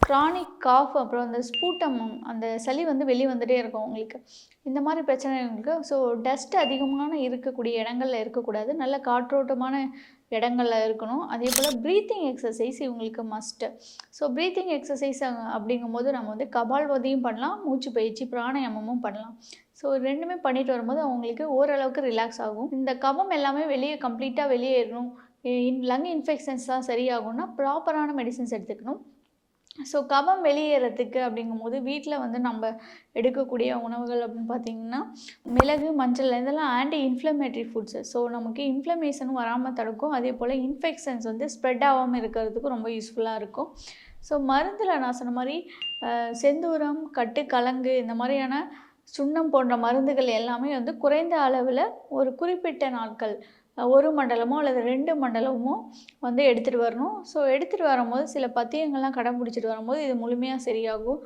Chronic cough அப்புறம் அந்த sputum அந்த சளி வந்து வெளிய வந்துட்டே இருக்கும் உங்களுக்கு. இந்த மாரி பிரச்சனைகளுக்கு ஸோ டஸ்ட் அதிகமான இருக்கக்கூடிய இடங்கள்ல இருக்கக்கூடாது. நல்ல காற்றோட்டமான இடங்கள்ல இருக்கணும். அதேபோல பிரீத்திங் எக்ஸர்சைஸ் இவங்களுக்கு மஸ்ட்டு. ஸோ பிரீத்திங் எக்ஸர்சைஸ் அப்படிங்கும்போது நம்ம வந்து கபால்பதியும் பண்ணலாம், மூச்சு பயிற்சி பிராணாயாமமும் பண்ணலாம். ஸோ 2மே பண்ணிட்டு வரும்போது அவங்களுக்கு ஓரளவுக்கு ரிலாக்ஸ் ஆகும். இந்த கபம் எல்லாமே வெளிய கம்ப்ளீட்டா வெளியேறணும். லங் இன்ஃபெக்ஷன்ஸ்லாம் சரியாகணும்னா ப்ராப்பரான மெடிசின்ஸ் எடுத்துக்கணும். ஸோ கபம் வெளியேறதுக்கு அப்படிங்கும்போது வீட்டில் வந்து நம்ம எடுக்கக்கூடிய உணவுகள் அப்படின்னு பார்த்தீங்கன்னா, மிளகு, மஞ்சள் இதெல்லாம் ஆன்டி இன்ஃப்ளமேட்டரி ஃபுட்ஸு. ஸோ நமக்கு இன்ஃப்ளமேஷன் வராமல் தடுக்கும். அதேபோல் இன்ஃபெக்ஷன்ஸ் வந்து ஸ்ப்ரெட் ஆகாமல் இருக்கிறதுக்கு ரொம்ப யூஸ்ஃபுல்லாக இருக்கும். ஸோ மருந்தில் நான் சொன்ன மாரி செந்தூரம், கட்டுக்கலங்கு இந்த மாதிரியான சுண்ணம் போன்ற மருந்துகள் எல்லாமே வந்து குறைந்த அளவில் ஒரு குறிப்பிட்ட நாட்கள் 1 மண்டலமோ அல்லது 2 மண்டலமோ வந்து எடுத்துகிட்டு வரணும். ஸோ எடுத்துகிட்டு வரும்போது சில பத்தியங்கள்லாம் கடைப்பிடிச்சிட்டு வரும்போது இது முழுமையாக சரியாகும்.